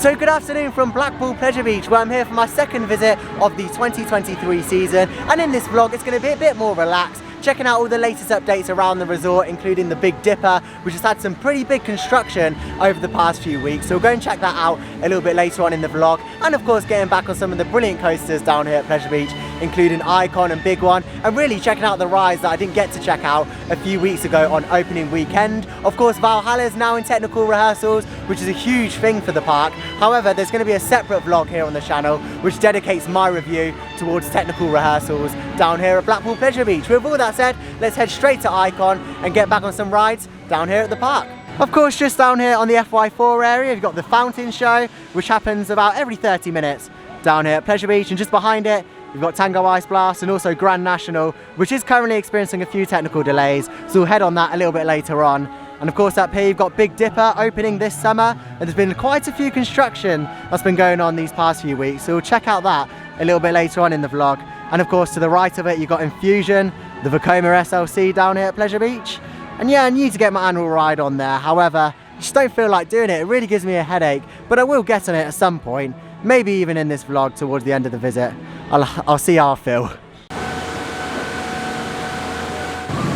So good afternoon from Blackpool Pleasure Beach, where I'm here for my second visit of the 2023 season, and in this vlog it's going to be a bit more relaxed, checking out all the latest updates around the resort, including the Big Dipper, which has had some pretty big construction over the past few weeks. So we'll go and check that out a little bit later on in the vlog, and of course getting back on some of the brilliant coasters down here at Pleasure Beach, including Icon and Big One, and really checking out the rides that I didn't get to check out a few weeks ago on opening weekend. Of course, Valhalla is now in technical rehearsals, which is a huge thing for the park. However, there's going to be a separate vlog here on the channel which dedicates my review towards technical rehearsals down here at Blackpool Pleasure Beach. With all that said, let's head straight to Icon and get back on some rides down here at the park. Of course, just down here on the FY4 area, you've got the fountain show, which happens about every 30 minutes down here at Pleasure Beach, and just behind it we've got Tango Ice Blast and also Grand National, which is currently experiencing a few technical delays, so we'll head on that a little bit later on. And of course up here you've got Big Dipper opening this summer, and there's been quite a few construction that's been going on these past few weeks, so we'll check out that a little bit later on in the vlog. And of course to the right of it you've got Infusion, the Vekoma SLC down here at Pleasure Beach. And yeah, I need to get my annual ride on there, however I just don't feel like doing it. It really gives me a headache, but I will get on it at some point, maybe even in this vlog towards the end of the visit. I'll see how I feel.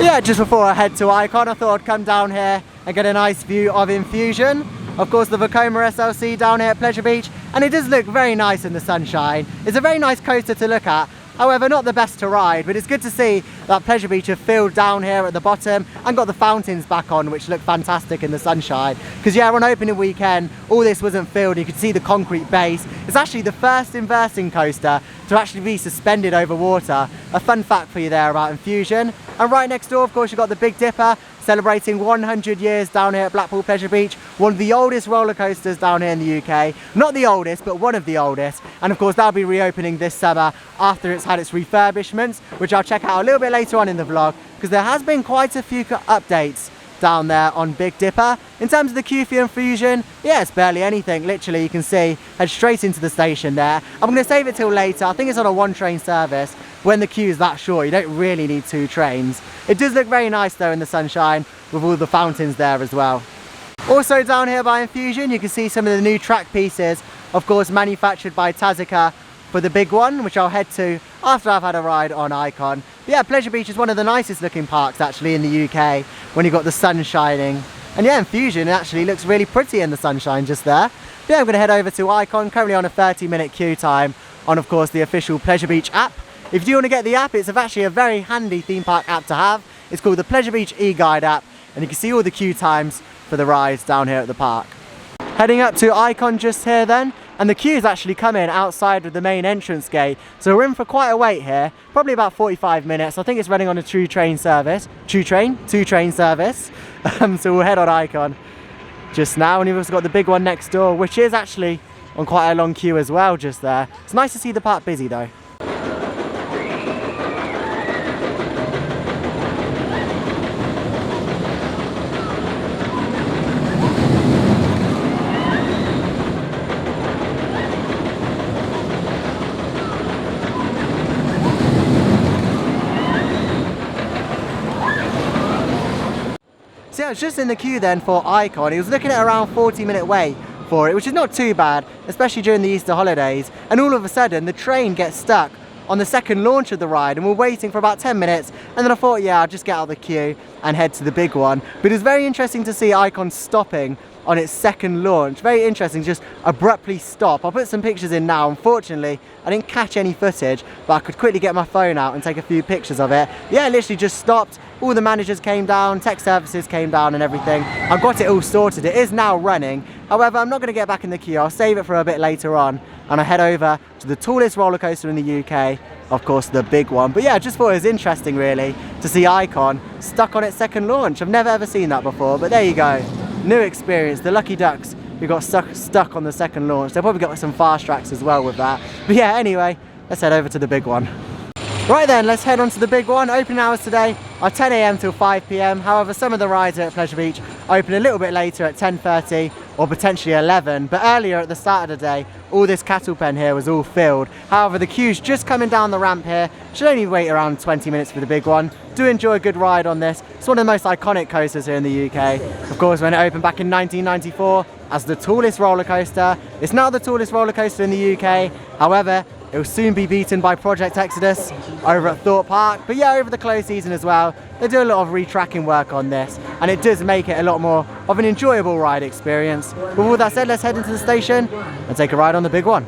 Yeah, just before I head to Icon, I thought I'd come down here and get a nice view of Infusion. Of course, the Vekoma SLC down here at Pleasure Beach, and it does look very nice in the sunshine. It's a very nice coaster to look at, however not the best to ride, but it's good to see that Pleasure Beach have filled down here at the bottom and got the fountains back on, which look fantastic in the sunshine. Because yeah, on opening weekend all this wasn't filled. You could see the concrete base. It's actually the first inversing coaster to actually be suspended over water. A fun fact for you there about Infusion. And right next door of course you've got the Big Dipper, celebrating 100 years down here at Blackpool Pleasure Beach, one of the oldest roller coasters down here in the UK. Not the oldest, but one of the oldest. And of course that'll be reopening this summer after it's had its refurbishments, which I'll check out a little bit later on in the vlog, because there has been quite a few updates down there on Big Dipper. In terms of the queue for Infusion, yeah, it's barely anything. Literally you can see, head straight into the station there. I'm going to save it till later. I think it's on a one train service. When the queue is that short, you don't really need two trains. It does look very nice though in the sunshine, with all the fountains there as well. Also down here by Infusion you can see some of the new track pieces, of course manufactured by Tazica for the Big One, which I'll head to after I've had a ride on Icon. But yeah, Pleasure Beach is one of the nicest looking parks actually in the UK when you've got the sun shining. And yeah, Infusion actually looks really pretty in the sunshine just there. But yeah, I'm going to head over to Icon, currently on a 30-minute queue time on of course the official Pleasure Beach app. If you do want to get the app, it's actually a very handy theme park app to have. It's called the Pleasure Beach e-guide app, and you can see all the queue times for the rides down here at the park. Heading up to Icon just here then, and the queues actually come in outside of the main entrance gate, so we're in for quite a wait here, probably about 45 minutes. I think it's running on a two train service, so we'll head on Icon just now. And you've also got the Big One next door, which is actually on quite a long queue as well just there. It's nice to see the park busy though. So yeah, I was just in the queue then for Icon. He was looking at around 40-minute wait for it, which is not too bad, especially during the Easter holidays. And all of a sudden the train gets stuck on the second launch of the ride, and we're waiting for about 10 minutes, and then I thought, yeah, I'll just get out of the queue and head to the Big One. But it was very interesting to see Icon stopping on its second launch. Very interesting, just abruptly stop. I'll put some pictures in now. Unfortunately I didn't catch any footage, but I could quickly get my phone out and take a few pictures of it. Yeah, it literally just stopped. All the managers came down, tech services came down and everything. I've got it all sorted. It is now running. However, I'm not going to get back in the queue. I'll save it for a bit later on, and I head over to the tallest roller coaster in the UK, of course the Big One. But yeah, I just thought it was interesting really to see Icon stuck on its second launch. I've never ever seen that before, but there you go. New experience. The lucky ducks who got stuck on the second launch. They'll probably got some fast tracks as well with that. But yeah, anyway, let's head over to the Big One. Right then, let's head on to the Big One. Opening hours today are 10 AM till 5 PM. However, some of the rides here at Pleasure Beach open a little bit later at 10:30 or potentially 11. But earlier at the start of the day, all this cattle pen here was all filled. However, the queues just coming down the ramp here. Should only wait around 20 minutes for the big one. Do enjoy a good ride on this. It's one of the most iconic coasters here in the UK. Of course, when it opened back in 1994 as the tallest roller coaster, it's now the tallest roller coaster in the UK. However, it will soon be beaten by Project Exodus over at Thorpe Park. But yeah, over the close season as well, they do a lot of retracking work on this, and it does make it a lot more of an enjoyable ride experience. With all that said, let's head into the station and take a ride on the big one.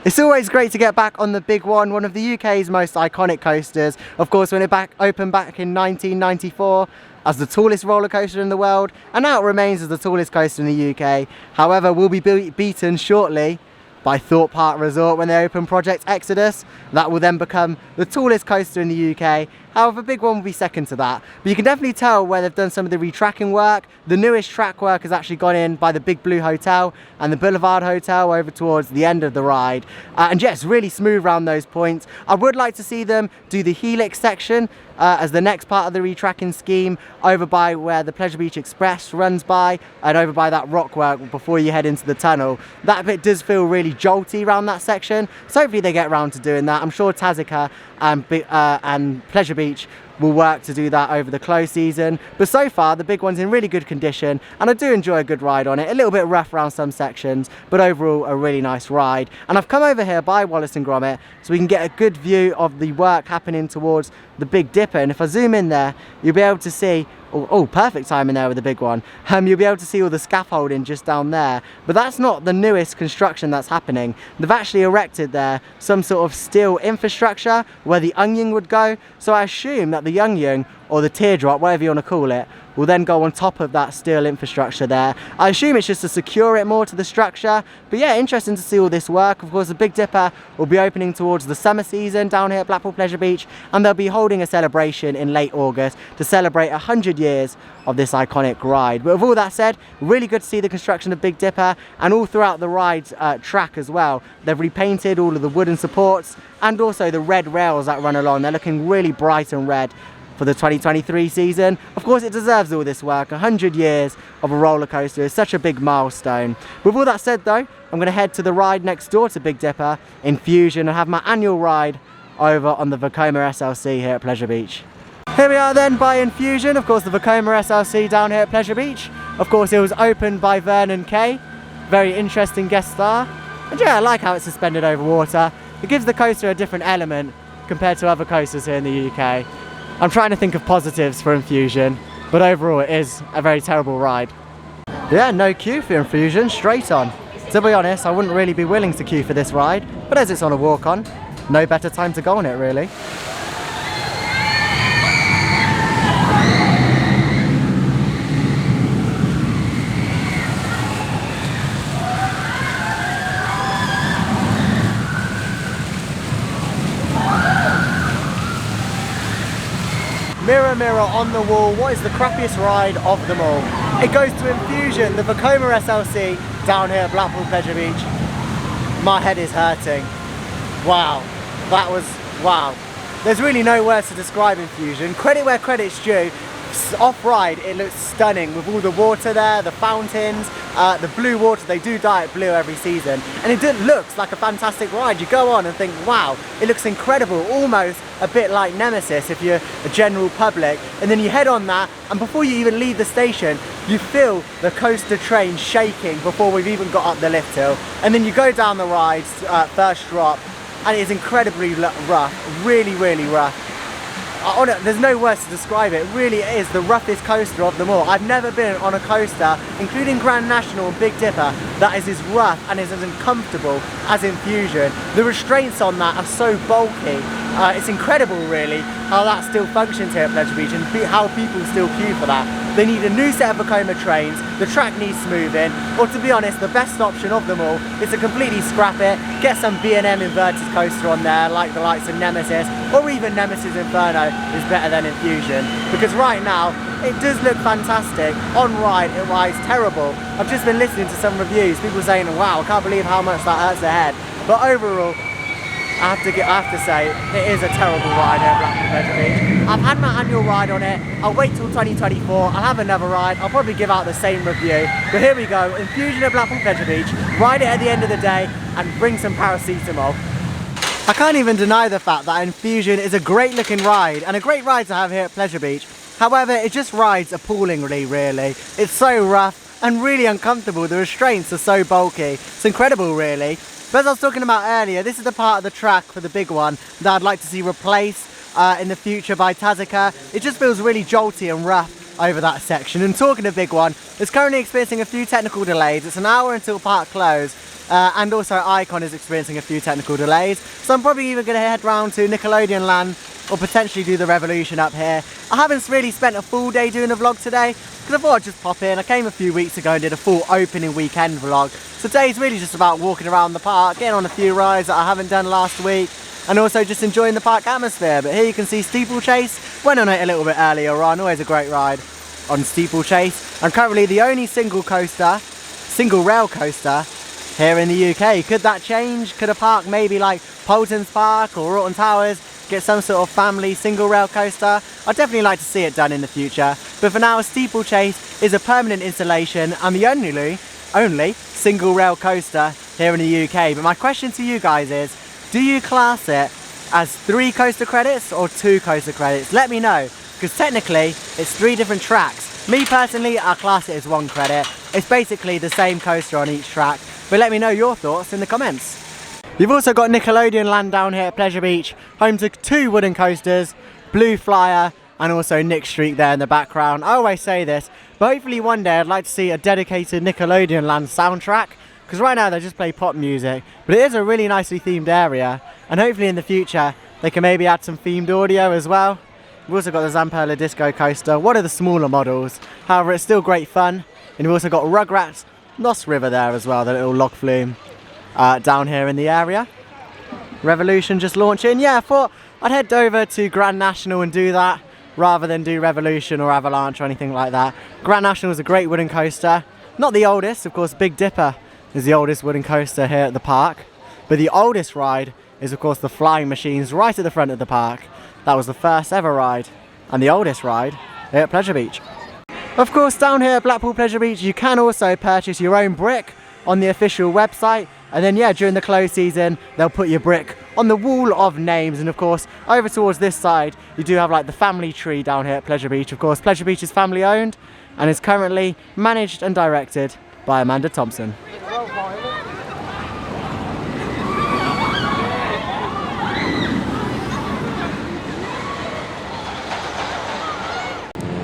It's always great to get back on the big one of the UK's most iconic coasters. Of course, when it opened back in 1994 as the tallest roller coaster in the world, and now it remains as the tallest coaster in the UK. However, will be beaten shortly by Thorpe Park Resort when they open Project Exodus. That will then become the tallest coaster in the UK. However, Big One will be second to that. But you can definitely tell where they've done some of the retracking work. The newest track work has actually gone in by the Big Blue Hotel and the Boulevard Hotel over towards the end of the ride. And yes, really smooth around those points. I would like to see them do the Helix section as the next part of the retracking scheme over by where the Pleasure Beach Express runs by and over by that rock work before you head into the tunnel. That bit does feel really jolty around that section, so hopefully they get around to doing that. I'm sure Tazika and Pleasure Beach will work to do that over the close season, but so far the big one's in really good condition and I do enjoy a good ride on it. A little bit rough around some sections, but overall a really nice ride. And I've come over here by Wallace and Gromit so we can get a good view of the work happening towards the Big Dipper, and if I zoom in there you'll be able to see perfect timing there with the big one. You'll be able to see all the scaffolding just down there, but that's not the newest construction that's happening. They've actually erected there some sort of steel infrastructure where the onion would go, so I assume that the onion or the teardrop, whatever you want to call it, will then go on top of that steel infrastructure there. I assume it's just to secure it more to the structure, but yeah, interesting to see all this work. Of course, the Big Dipper will be opening towards the summer season down here at Blackpool Pleasure Beach, and they'll be holding a celebration in late August to celebrate 100 years of this iconic ride. But with all that said, really good to see the construction of Big Dipper, and all throughout the ride's track as well. They've repainted all of the wooden supports and also the red rails that run along. They're looking really bright and red for the 2023 season. Of course, it deserves all this work. 100 years of a roller coaster is such a big milestone. With all that said though, I'm going to head to the ride next door to Big Dipper, Infusion, and have my annual ride over on the Vekoma SLC here at Pleasure Beach. Here we are then by Infusion, of course the Vekoma SLC down here at Pleasure Beach. Of course it was opened by Vernon Kay, very interesting guest star. And yeah, I like how it's suspended over water. It gives the coaster a different element compared to other coasters here in the UK. I'm trying to think of positives for Infusion, but overall it is a very terrible ride. Yeah, no queue for Infusion, straight on. To be honest, I wouldn't really be willing to queue for this ride, but as it's on a walk-on, no better time to go on it really. Mirror, mirror on the wall, what is the crappiest ride of them all? It goes to Infusion, the Vekoma SLC down here at Blackpool Pleasure Beach. My head is hurting. Wow, that was wow. There's really no words to describe Infusion. Credit where credit's due. Off-ride, it looks stunning with all the water there, the fountains, the blue water. They do dye it blue every season, and it looks like a fantastic ride. You go on and think, wow, it looks incredible, almost a bit like Nemesis if you're a general public. And then you head on that, and before you even leave the station, you feel the coaster train shaking before we've even got up the lift hill. And then you go down the ride's first drop, and it is incredibly rough, really, really rough. There's no words to describe it. It really is the roughest coaster of them all. I've never been on a coaster, including Grand National and Big Dipper, that is as rough and is as uncomfortable as Infusion. The restraints on that are so bulky. It's incredible really how that still functions here at Pleasure Beach and how people still queue for that. They need a new set of Vekoma trains, the track needs smoothing, or to be honest, the best option of them all is to completely scrap it, get some B&M inverted coaster on there like the likes of Nemesis, or even Nemesis Inferno is better than Infusion, because right now it does look fantastic. On ride it rides terrible. I've just been listening to some reviews, people saying wow, I can't believe how much that hurts the head, but overall I have to say, it is a terrible ride here at Blackpool Pleasure Beach. I've had my annual ride on it, I'll wait till 2024, I'll have another ride, I'll probably give out the same review. But here we go, Infusion at Blackpool Pleasure Beach, ride it at the end of the day and bring some paracetamol. I can't even deny the fact that Infusion is a great looking ride and a great ride to have here at Pleasure Beach. However, it just rides appallingly really. It's so rough and really uncomfortable, the restraints are so bulky, it's incredible really. But as I was talking about earlier, this is the part of the track for the big one that I'd like to see replaced in the future by Tazika. It just feels really jolty and rough over that section. And talking of big one, it's currently experiencing a few technical delays. It's an hour until park close, and also Icon is experiencing a few technical delays. So I'm probably either going to head round to Nickelodeon Land or potentially do the Revolution up here. I haven't really spent a full day doing a vlog today because I thought I'd just pop in. I came a few weeks ago and did a full opening weekend vlog. So today's really just about walking around the park, getting on a few rides that I haven't done last week, and also just enjoying the park atmosphere. But here you can see Steeplechase. Went on it a little bit earlier on, always a great ride on Steeplechase. I'm currently the only single rail coaster here in the UK. Could that change? Could a park maybe like Polton's Park or Rorton Towers get some sort of family single rail coaster? I'd definitely like to see it done in the future. But for now, Steeplechase is a permanent installation and the only single rail coaster here in the UK. But my question to you guys is, do you class it as 3 coaster credits or 2 coaster credits? Let me know, because technically it's 3 different tracks. Me personally, I class it as 1 credit. It's basically the same coaster on each track. But let me know your thoughts in the comments. You've also got Nickelodeon Land down here at Pleasure Beach, home to 2 wooden coasters, Blue Flyer and also Nick Street there in the background. I always say this, but hopefully one day I'd like to see a dedicated Nickelodeon Land soundtrack, because right now they just play pop music, but it is a really nicely themed area, and hopefully in the future they can maybe add some themed audio as well. We've also got the Zamperla Disco Coaster, one of the smaller models, however it's still great fun. And we've also got Rugrats Lost River there as well, the little log flume down here in the area. Revolution just launching. Yeah, I thought I'd head over to Grand National and do that rather than do Revolution or Avalanche or anything like that. Grand National is a great wooden coaster, not the oldest, of course. Big Dipper is the oldest wooden coaster here at the park, but the oldest ride is of course the Flying Machines right at the front of the park. That was the first ever ride and the oldest ride here at Pleasure Beach. Of course, down here at Blackpool Pleasure Beach you can also purchase your own brick on the official website, and then yeah, during the close season they'll put your brick on the wall of names. And of course over towards this side you do have like the family tree down here at Pleasure Beach. Of course Pleasure Beach is family owned and is currently managed and directed by Amanda Thompson.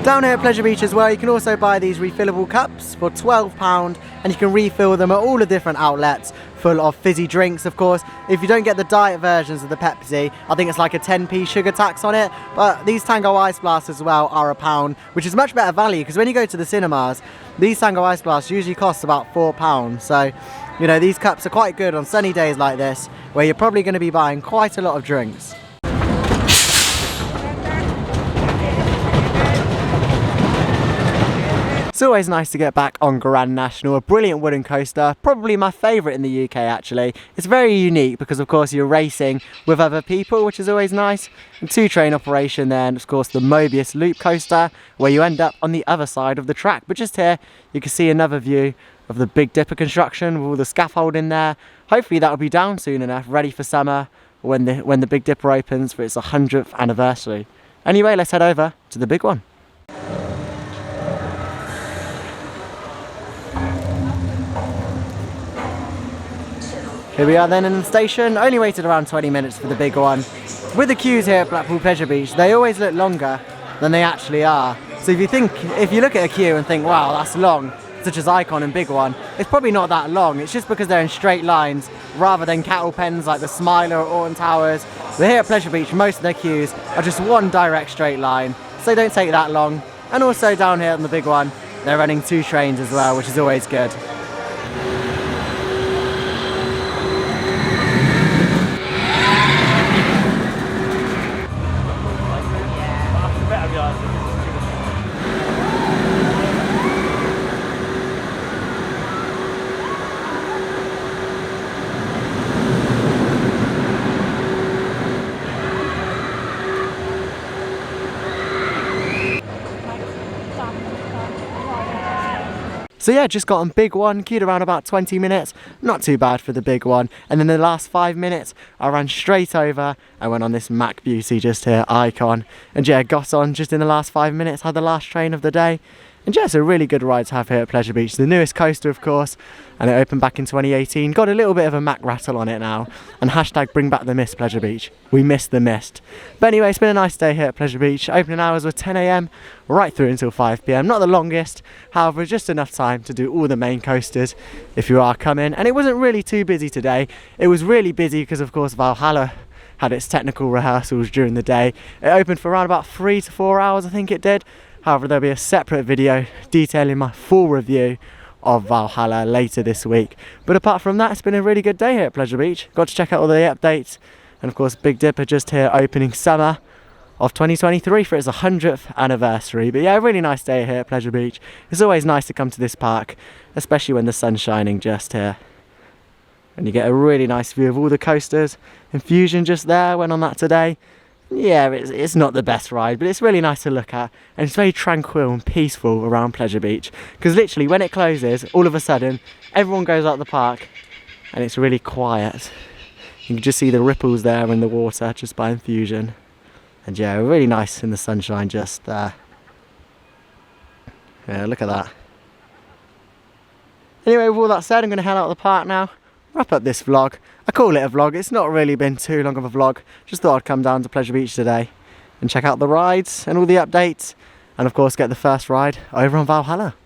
Down here at Pleasure Beach as well, you can also buy these refillable cups for £12 and you can refill them at all the different outlets full of fizzy drinks. Of course, if you don't get the diet versions of the Pepsi, I think it's like a 10p sugar tax on it, but these Tango Ice Blasts as well are £1, which is much better value, because when you go to the cinemas, these Tango Ice Blasts usually cost about £4. So, you know, these cups are quite good on sunny days like this, where you're probably going to be buying quite a lot of drinks. It's always nice to get back on Grand National, a brilliant wooden coaster, probably my favourite in the UK actually. It's very unique because of course you're racing with other people, which is always nice. And 2-train operation there, and of course the Mobius loop coaster where you end up on the other side of the track. But just here you can see another view of the Big Dipper construction with all the scaffolding there. Hopefully that'll be down soon enough, ready for summer when the Big Dipper opens for its 100th anniversary. Anyway, let's head over to the big one. Here we are then in the station. Only waited around 20 minutes for the big one. With the queues here at Blackpool Pleasure Beach, they always look longer than they actually are. So if you look at a queue and think, wow, that's long, such as Icon and Big One, it's probably not that long. It's just because they're in straight lines rather than cattle pens like the Smiler or Orton Towers. But here at Pleasure Beach, most of their queues are just one direct straight line, so they don't take that long. And also down here on the Big One, they're running 2 trains as well, which is always good. So yeah, just got on Big One, queued around about 20 minutes, not too bad for the Big One. And then the last 5 minutes, I ran straight over, I went on this Mac Beauty just here, Icon. And yeah, got on just in the last 5 minutes, had the last train of the day. And yeah, it's a really good ride to have here at Pleasure Beach. The newest coaster, of course, and it opened back in 2018. Got a little bit of a Mac rattle on it now. And hashtag bring back the mist, Pleasure Beach. We miss the mist. But anyway, it's been a nice day here at Pleasure Beach. Opening hours were 10 AM, right through until 5 PM. Not the longest, however, just enough time to do all the main coasters if you are coming. And it wasn't really too busy today. It was really busy because, of course, Valhalla had its technical rehearsals during the day. It opened for around about 3 to 4 hours, I think it did. However, there'll be a separate video detailing my full review of Valhalla later this week. But apart from that, it's been a really good day here at Pleasure Beach. Got to check out all the updates. And of course, Big Dipper just here opening summer of 2023 for its 100th anniversary. But yeah, a really nice day here at Pleasure Beach. It's always nice to come to this park, especially when the sun's shining just here. And you get a really nice view of all the coasters. Infusion just there, went on that today. Yeah, it's not the best ride, but it's really nice to look at, and it's very tranquil and peaceful around Pleasure Beach, because literally when it closes, all of a sudden everyone goes out the park and it's really quiet. You can just see the ripples there in the water just by Infusion, and yeah, really nice in the sunshine just there. Yeah, look at that. Anyway, with all that said, I'm going to head out of the park now, wrap up this vlog. I call it a vlog, it's not really been too long of a vlog. Just thought I'd come down to Pleasure Beach today and check out the rides and all the updates, and of course get the first ride over on Valhalla.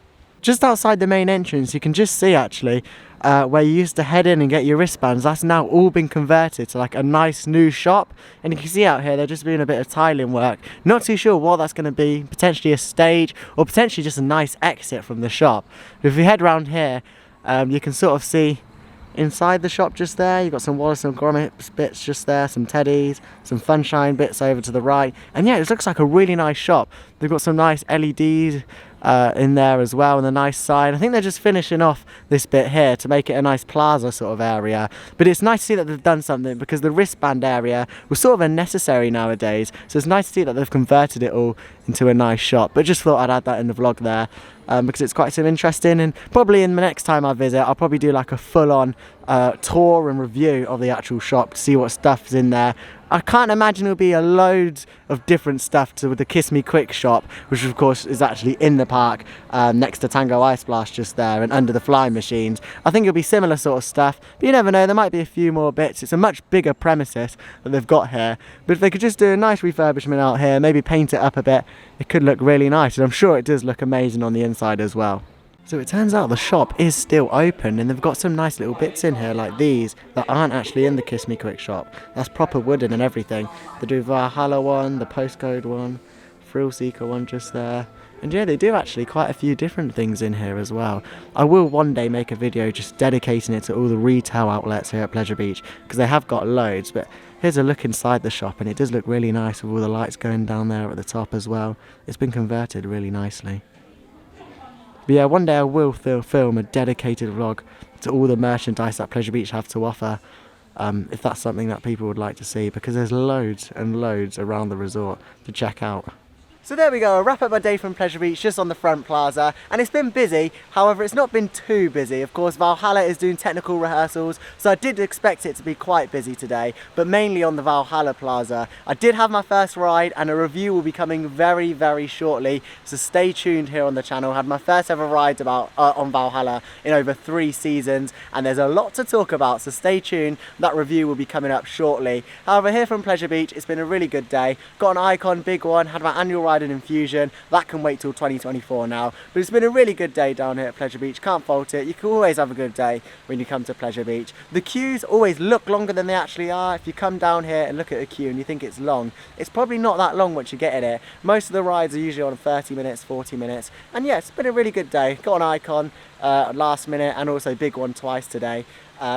Just outside the main entrance you can just see actually where you used to head in and get your wristbands. That's now all been converted to like a nice new shop, and you can see out here they're just doing a bit of tiling work. Not too sure what that's going to be, potentially a stage or potentially just a nice exit from the shop. But if you head round here you can sort of see inside the shop just there, you've got some Wallace and Gromit bits just there, some teddies, some Funshine bits over to the right. And yeah, it looks like a really nice shop. They've got some nice LEDs in there as well, and a nice sign. I think they're just finishing off this bit here to make it a nice plaza sort of area. But it's nice to see that they've done something, because the wristband area was sort of unnecessary nowadays. So it's nice to see that they've converted it all into a nice shop. But just thought I'd add that in the vlog there. Because it's quite some interesting, and probably in the next time I visit I'll probably do like a full-on tour and review of the actual shop to see what stuff's in there. I can't imagine it'll be a load of different stuff to the Kiss Me Quick shop, which of course is actually in the park next to Tango Ice Blast just there and under the flying machines. I think it'll be similar sort of stuff, but you never know, there might be a few more bits. It's a much bigger premises that they've got here, but if they could just do a nice refurbishment out here, maybe paint it up a bit, it could look really nice, and I'm sure it does look amazing on the inside as well. So it turns out the shop is still open, and they've got some nice little bits in here like these that aren't actually in the Kiss Me Quick shop. That's proper wooden and everything. They do Valhalla one, the postcode one, Thrill Seeker one just there. And yeah, they do actually quite a few different things in here as well. I will one day make a video just dedicating it to all the retail outlets here at Pleasure Beach, because they have got loads. But here's a look inside the shop, and it does look really nice with all the lights going down there at the top as well. It's been converted really nicely. But yeah, one day I will film a dedicated vlog to all the merchandise that Pleasure Beach have to offer, if that's something that people would like to see, because there's loads and loads around the resort to check out. So there we go, a wrap up my day from Pleasure Beach just on the front plaza, and it's been busy, however it's not been too busy. Of course Valhalla is doing technical rehearsals, so I did expect it to be quite busy today, but mainly on the Valhalla plaza. I did have my first ride, and a review will be coming very, very shortly, so stay tuned here on the channel. I had my first ever ride on Valhalla in over 3 seasons, and there's a lot to talk about, so stay tuned. That review will be coming up shortly. However, here from Pleasure Beach, it's been a really good day. Got an Icon Big One, had my annual ride ride in Infusion. That can wait till 2024 now. But it's been a really good day down here at Pleasure Beach. Can't fault it. You can always have a good day when you come to Pleasure Beach. The queues always look longer than they actually are. If you come down here and look at a queue and you think it's long, it's probably not that long once you get in it. Most of the rides are usually on 30 minutes, 40 minutes. And yeah, it's been a really good day. Got an icon last minute and also big one twice today.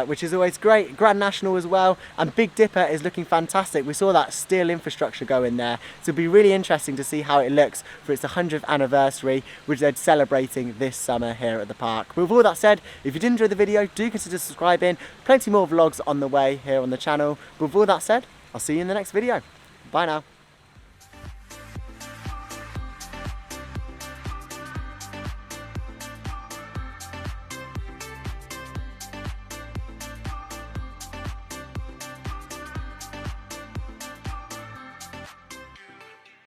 Which is always great. Grand National as well, and Big Dipper is looking fantastic. We saw that steel infrastructure go in there, so it'll be really interesting to see how it looks for its 100th anniversary, which they're celebrating this summer here at the park. But with all that said, if you did enjoy the video, do consider subscribing. Plenty more vlogs on the way here on the channel. But with all that said, I'll see you in the next video. Bye now.